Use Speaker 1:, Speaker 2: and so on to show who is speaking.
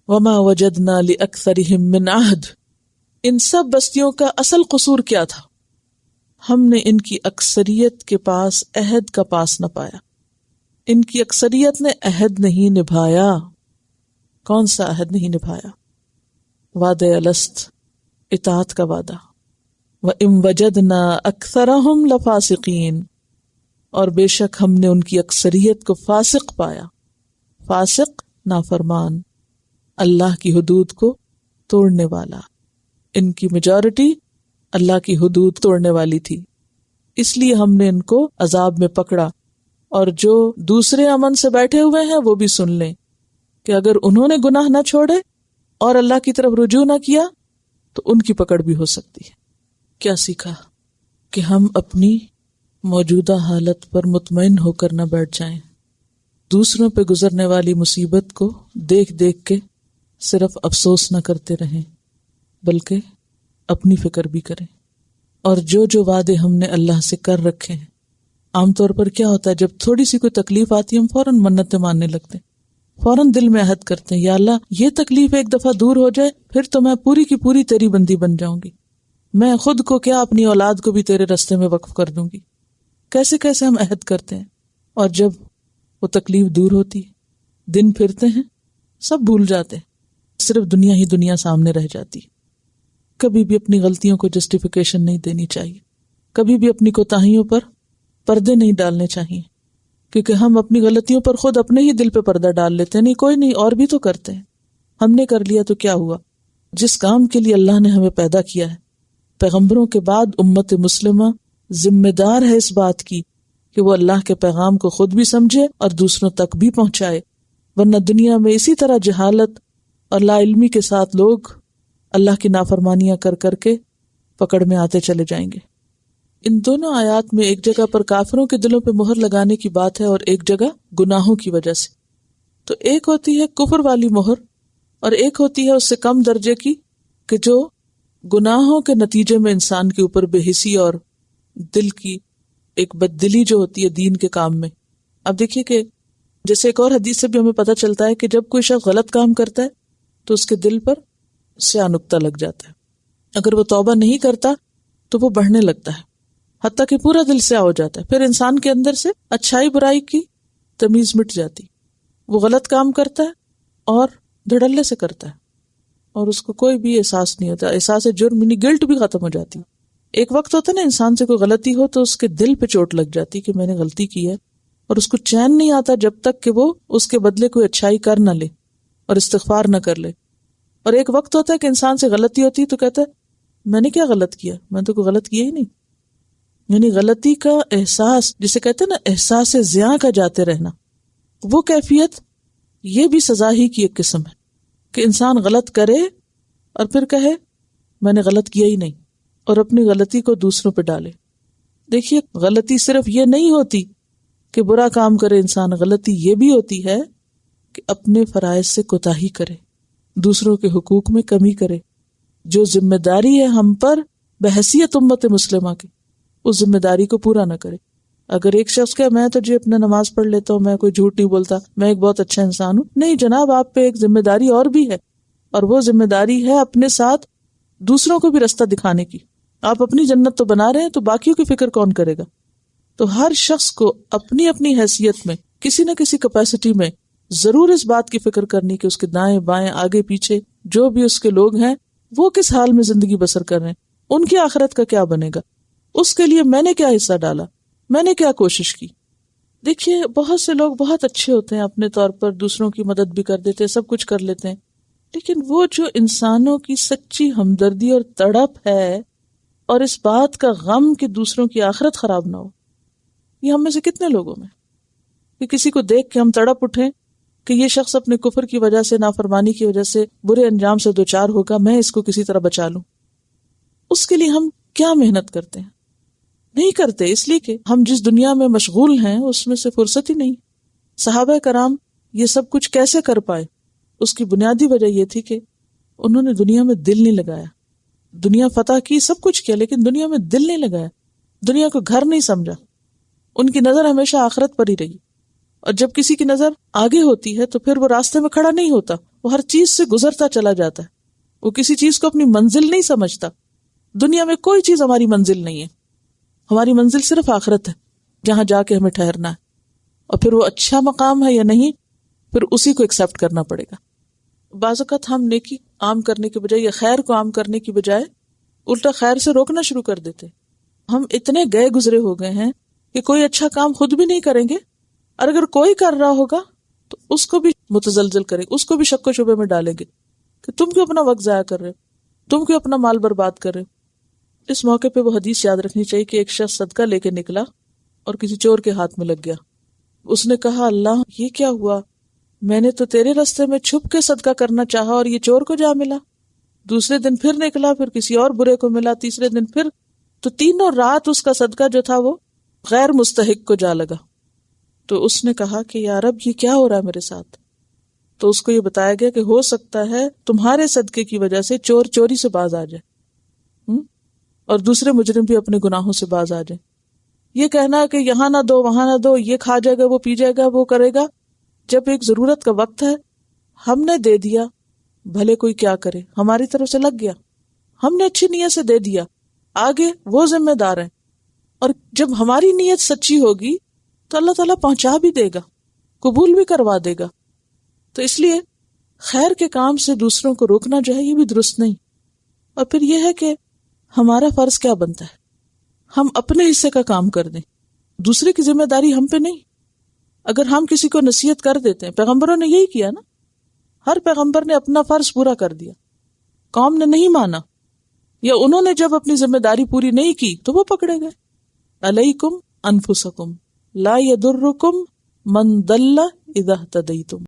Speaker 1: وما وجدنا لأکثرهم من عہد. ان سب بستیوں کا اصل قصور کیا تھا؟ ہم نے ان کی اکثریت کے پاس عہد کا پاس نہ پایا. ان کی اکثریت نے عہد نہیں نبھایا. کون سا عہد نہیں نبھایا؟ وعدہ الست، اطاعت کا وعدہ. وَإِن وَجَدْنَا أَكْثَرَهُمْ لَفَاسِقِينَ، اور بے شک ہم نے ان کی اکثریت کو فاسق پایا. فاسق نافرمان، اللہ کی حدود کو توڑنے والا. ان کی میجورٹی اللہ کی حدود توڑنے والی تھی، اس لیے ہم نے ان کو عذاب میں پکڑا. اور جو دوسرے امن سے بیٹھے ہوئے ہیں وہ بھی سن لیں کہ اگر انہوں نے گناہ نہ چھوڑے اور اللہ کی طرف رجوع نہ کیا تو ان کی پکڑ بھی ہو سکتی ہے. کیا سیکھا؟ کہ ہم اپنی موجودہ حالت پر مطمئن ہو کر نہ بیٹھ جائیں. دوسروں پہ گزرنے والی مصیبت کو دیکھ دیکھ کے صرف افسوس نہ کرتے رہیں، بلکہ اپنی فکر بھی کریں. اور جو وعدے ہم نے اللہ سے کر رکھے ہیں، عام طور پر کیا ہوتا ہے جب تھوڑی سی کوئی تکلیف آتی ہے ہم فوراً منتیں ماننے لگتے ہیں، فوراً دل میں عہد کرتے ہیں یا اللہ یہ تکلیف ایک دفعہ دور ہو جائے پھر تو میں پوری کی پوری تیری بندی بن جاؤں گی، میں خود کو کیا اپنی اولاد کو بھی تیرے رستے میں وقف کر دوں گی. کیسے کیسے ہم عہد کرتے ہیں، اور جب وہ تکلیف دور ہوتی ہے، دن پھرتے ہیں، سب بھول جاتے ہیں، صرف دنیا ہی دنیا سامنے رہ جاتی ہے. کبھی بھی اپنی غلطیوں کو جسٹیفیکیشن نہیں دینی چاہیے، کبھی بھی اپنی کوتاہیوں پر پردے نہیں ڈالنے چاہیے، کیونکہ ہم اپنی غلطیوں پر خود اپنے ہی دل پہ پردہ ڈال لیتے ہیں. نہیں کوئی نہیں، اور بھی تو کرتے ہیں، ہم نے کر لیا تو کیا ہوا. جس کام کے لیے اللہ نے ہمیں پیدا کیا ہے، پیغمبروں کے بعد امت مسلمہ ذمہ دار ہے اس بات کی کہ وہ اللہ کے پیغام کو خود بھی سمجھے اور دوسروں تک بھی پہنچائے، ورنہ دنیا میں اسی طرح جہالت اور لا علمی کے ساتھ لوگ اللہ کی نافرمانیاں کر کر کے پکڑ میں آتے چلے جائیں گے. ان دونوں آیات میں ایک جگہ پر کافروں کے دلوں پہ مہر لگانے کی بات ہے اور ایک جگہ گناہوں کی وجہ سے. تو ایک ہوتی ہے کفر والی مہر اور ایک ہوتی ہے اس سے کم درجے کی کہ جو گناہوں کے نتیجے میں انسان کے اوپر بے حسی اور دل کی ایک بددلی جو ہوتی ہے دین کے کام میں. اب دیکھیے کہ جیسے ایک اور حدیث سے بھی ہمیں پتہ چلتا ہے کہ جب کوئی شخص غلط کام کرتا ہے تو اس کے دل پر سیاہ نقطہ لگ جاتا ہے. اگر وہ توبہ نہیں کرتا تو وہ بڑھنے لگتا ہے حتیٰ کہ پورا دل سیاہ ہو جاتا ہے. پھر انسان کے اندر سے اچھائی برائی کی تمیز مٹ جاتی، وہ غلط کام کرتا ہے اور دھڑلے سے کرتا ہے اور اس کو کوئی بھی احساس نہیں ہوتا، احساس جرم یعنی گلٹ بھی ختم ہو جاتی. ایک وقت ہوتا ہے نا انسان سے کوئی غلطی ہو تو اس کے دل پہ چوٹ لگ جاتی کہ میں نے غلطی کی ہے، اور اس کو چین نہیں آتا جب تک کہ وہ اس کے بدلے کوئی اچھائی کر نہ لے اور استغفار نہ کر لے. اور ایک وقت ہوتا ہے کہ انسان سے غلطی ہوتی ہے تو کہتا ہے میں نے کیا غلط کیا، میں تو کوئی غلط کیا ہی نہیں. یعنی غلطی کا احساس جسے کہتے ہیں نا احساس زیاں کا جاتے رہنا، وہ کیفیت یہ بھی سزا ہی کی ایک قسم ہے کہ انسان غلط کرے اور پھر کہے میں نے غلط کیا ہی نہیں اور اپنی غلطی کو دوسروں پہ ڈالے. دیکھیے غلطی صرف یہ نہیں ہوتی کہ برا کام کرے انسان، غلطی یہ بھی ہوتی ہے کہ اپنے فرائض سے کوتاہی کرے، دوسروں کے حقوق میں کمی کرے. جو ذمہ داری ہے ہم پر بحیثیت امت مسلمہ کی، اس ذمہ داری کو پورا نہ کرے. اگر ایک شخص کہ میں تو جی اپنا نماز پڑھ لیتا ہوں، میں کوئی جھوٹ نہیں بولتا، میں ایک بہت اچھا انسان ہوں، نہیں جناب، آپ پہ ایک ذمہ داری اور بھی ہے، اور وہ ذمہ داری ہے اپنے ساتھ دوسروں کو بھی رستہ دکھانے کی. آپ اپنی جنت تو بنا رہے ہیں تو باقیوں کی فکر کون کرے گا؟ تو ہر شخص کو اپنی اپنی حیثیت میں کسی نہ کسی کیپیسٹی میں ضرور اس بات کی فکر کرنی کہ اس کے دائیں بائیں آگے پیچھے جو بھی اس کے لوگ ہیں وہ کس حال میں زندگی بسر کر رہے ہیں، ان کی آخرت کا کیا بنے گا، اس کے لیے میں نے کیا حصہ ڈالا، میں نے کیا کوشش کی. دیکھیے بہت سے لوگ بہت اچھے ہوتے ہیں، اپنے طور پر دوسروں کی مدد بھی کر دیتے ہیں، سب کچھ کر لیتے ہیں، لیکن وہ جو انسانوں کی سچی ہمدردی اور تڑپ ہے اور اس بات کا غم کہ دوسروں کی آخرت خراب نہ ہو، یہ ہم میں سے کتنے لوگوں میں کہ کسی کو دیکھ کے ہم تڑپ اٹھیں کہ یہ شخص اپنے کفر کی وجہ سے، نافرمانی کی وجہ سے برے انجام سے دوچار ہوگا، میں اس کو کسی طرح بچا لوں. اس کے لیے ہم کیا محنت کرتے ہیں؟ نہیں کرتے، اس لیے کہ ہم جس دنیا میں مشغول ہیں اس میں سے فرصت ہی نہیں. صحابہ کرام یہ سب کچھ کیسے کر پائے؟ اس کی بنیادی وجہ یہ تھی کہ انہوں نے دنیا میں دل نہیں لگایا. دنیا فتح کی، سب کچھ کیا، لیکن دنیا میں دل نہیں لگایا، دنیا کو گھر نہیں سمجھا. ان کی نظر ہمیشہ آخرت پر ہی رہی، اور جب کسی کی نظر آگے ہوتی ہے تو پھر وہ راستے میں کھڑا نہیں ہوتا، وہ ہر چیز سے گزرتا چلا جاتا ہے، وہ کسی چیز کو اپنی منزل نہیں سمجھتا. دنیا میں کوئی چیز ہماری منزل نہیں ہے، ہماری منزل صرف آخرت ہے، جہاں جا کے ہمیں ٹھہرنا ہے. اور پھر وہ اچھا مقام ہے یا نہیں، پھر اسی کو ایکسپٹ کرنا پڑے گا. بعض اوقات ہم نیکی عام کرنے کے بجائے یا خیر کو عام کرنے کی بجائے الٹا خیر سے روکنا شروع کر دیتے. ہم اتنے گئے گزرے ہو گئے ہیں کہ کوئی اچھا کام خود بھی نہیں کریں گے، اور اگر کوئی کر رہا ہوگا تو اس کو بھی متزلزل کریں، اس کو بھی شک و شبے میں ڈالیں گے کہ تم کیوں اپنا وقت ضائع کر رہے ہو، تم کیوں اپنا مال برباد کر رہے ہو. اس موقع پہ وہ حدیث یاد رکھنی چاہیے کہ ایک شخص صدقہ لے کے نکلا اور کسی چور کے ہاتھ میں لگ گیا. اس نے کہا اللہ یہ کیا ہوا، میں نے تو تیرے راستے میں چھپ کے صدقہ کرنا چاہا اور یہ چور کو جا ملا. دوسرے دن پھر نکلا، پھر کسی اور برے کو ملا، تیسرے دن پھر، تو تینوں رات اس کا صدقہ جو تھا وہ غیر مستحق کو جا لگا. تو اس نے کہا کہ یا رب یہ کیا ہو رہا ہے میرے ساتھ. تو اس کو یہ بتایا گیا کہ ہو سکتا ہے تمہارے صدقے کی وجہ سے چور چوری سے باز آ جائے، اور دوسرے مجرم بھی اپنے گناہوں سے باز آ جائے. یہ کہنا کہ یہاں نہ دو وہاں نہ دو، یہ کھا جائے گا وہ پی جائے گا وہ کرے گا، جب ایک ضرورت کا وقت ہے ہم نے دے دیا، بھلے کوئی کیا کرے، ہماری طرف سے لگ گیا، ہم نے اچھی نیت سے دے دیا، آگے وہ ذمہ دار ہیں. اور جب ہماری نیت سچی ہوگی تو اللہ تعالیٰ پہنچا بھی دے گا، قبول بھی کروا دے گا. تو اس لیے خیر کے کام سے دوسروں کو روکنا جو ہے یہ بھی درست نہیں. اور پھر یہ ہے کہ ہمارا فرض کیا بنتا ہے، ہم اپنے حصے کا کام کر دیں، دوسرے کی ذمہ داری ہم پہ نہیں. اگر ہم کسی کو نصیحت کر دیتے ہیں، پیغمبروں نے یہی کیا نا، ہر پیغمبر نے اپنا فرض پورا کر دیا، قوم نے نہیں مانا یا انہوں نے جب اپنی ذمہ داری پوری نہیں کی تو وہ پکڑے گئے. علیکم انفسکم لا یضرکم من ضل اذا اہتدیتم.